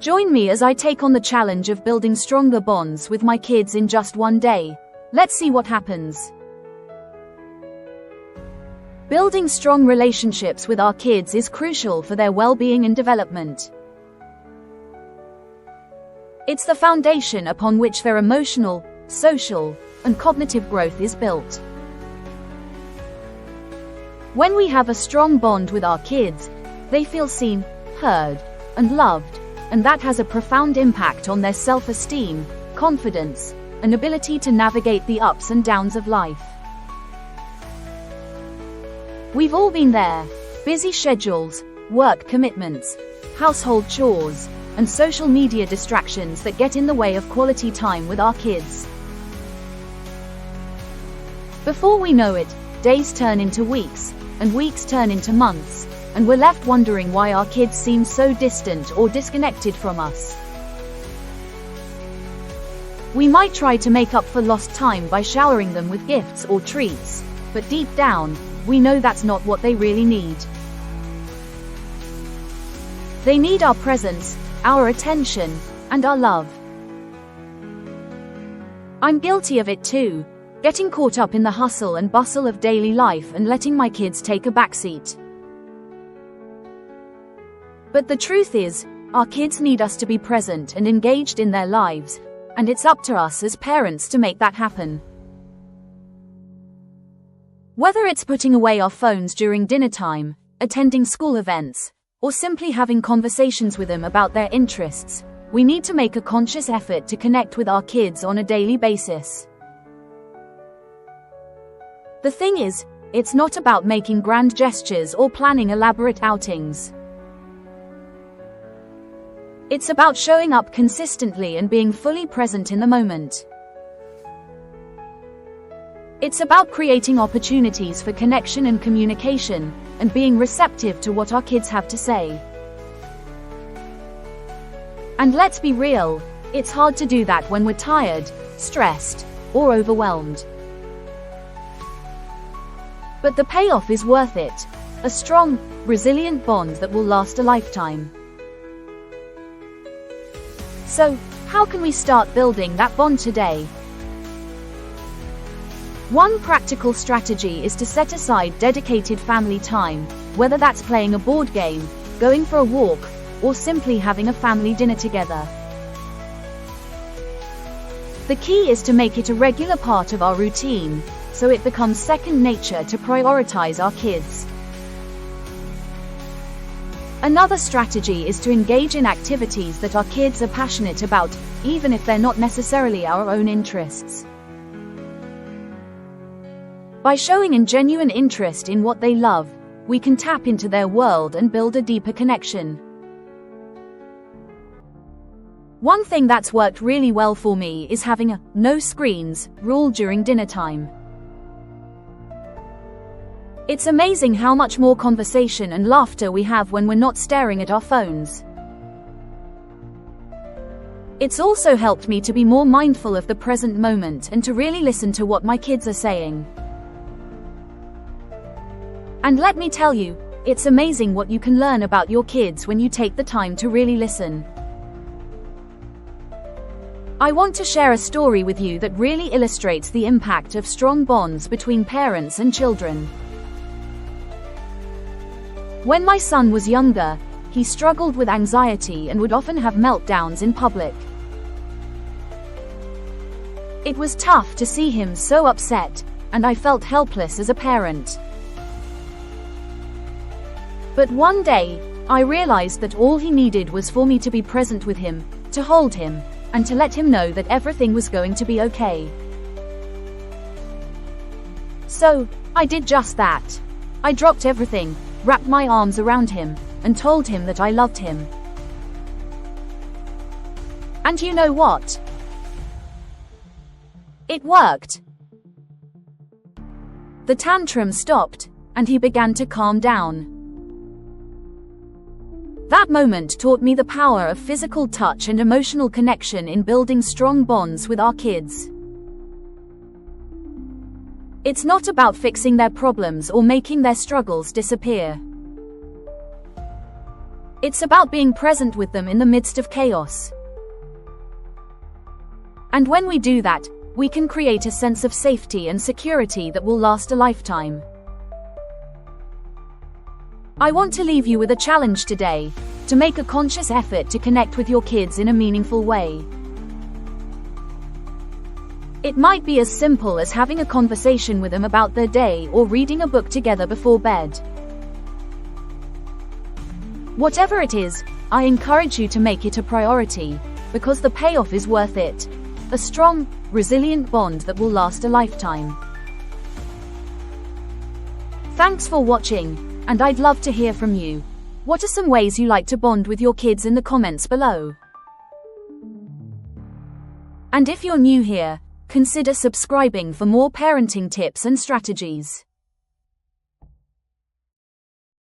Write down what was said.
Join me as I take on the challenge of building stronger bonds with my kids in just one day. Let's see what happens. Building strong relationships with our kids is crucial for their well-being and development. It's the foundation upon which their emotional, social, and cognitive growth is built. When we have a strong bond with our kids, they feel seen, heard, and loved, and that has a profound impact on their self-esteem, confidence, and ability to navigate the ups and downs of life. We've all been there. Busy schedules, work commitments, household chores, and social media distractions that get in the way of quality time with our kids. Before we know it, days turn into weeks, and weeks turn into months, and we're left wondering why our kids seem so distant or disconnected from us. We might try to make up for lost time by showering them with gifts or treats, but deep down, we know that's not what they really need. They need our presence, our attention, and our love. I'm guilty of it too, getting caught up in the hustle and bustle of daily life and letting my kids take a backseat. But the truth is, our kids need us to be present and engaged in their lives, and it's up to us as parents to make that happen. Whether it's putting away our phones during dinner time, attending school events, or simply having conversations with them about their interests, we need to make a conscious effort to connect with our kids on a daily basis. The thing is, it's not about making grand gestures or planning elaborate outings. It's about showing up consistently and being fully present in the moment. It's about creating opportunities for connection and communication, and being receptive to what our kids have to say. And let's be real, it's hard to do that when we're tired, stressed, or overwhelmed. But the payoff is worth it. A strong, resilient bond that will last a lifetime. So, how can we start building that bond today? One practical strategy is to set aside dedicated family time, whether that's playing a board game, going for a walk, or simply having a family dinner together. The key is to make it a regular part of our routine, so it becomes second nature to prioritize our kids. Another strategy is to engage in activities that our kids are passionate about, even if they're not necessarily our own interests. By showing a genuine interest in what they love, we can tap into their world and build a deeper connection. One thing that's worked really well for me is having a no screens rule during dinner time. It's amazing how much more conversation and laughter we have when we're not staring at our phones. It's also helped me to be more mindful of the present moment and to really listen to what my kids are saying. And let me tell you, it's amazing what you can learn about your kids when you take the time to really listen. I want to share a story with you that really illustrates the impact of strong bonds between parents and children. When my son was younger, he struggled with anxiety and would often have meltdowns in public. It was tough to see him so upset, and I felt helpless as a parent. But one day, I realized that all he needed was for me to be present with him, to hold him, and to let him know that everything was going to be okay. So, I did just that. I dropped everything, wrapped my arms around him, and told him that I loved him. And you know what? It worked. The tantrum stopped, and he began to calm down. That moment taught me the power of physical touch and emotional connection in building strong bonds with our kids. It's not about fixing their problems or making their struggles disappear. It's about being present with them in the midst of chaos. And when we do that, we can create a sense of safety and security that will last a lifetime. I want to leave you with a challenge today, to make a conscious effort to connect with your kids in a meaningful way. It might be as simple as having a conversation with them about their day or reading a book together before bed. Whatever it is, I encourage you to make it a priority, because the payoff is worth it. A strong, resilient bond that will last a lifetime. Thanks for watching, and I'd love to hear from you. What are some ways you like to bond with your kids in the comments below? And if you're new here, consider subscribing for more parenting tips and strategies.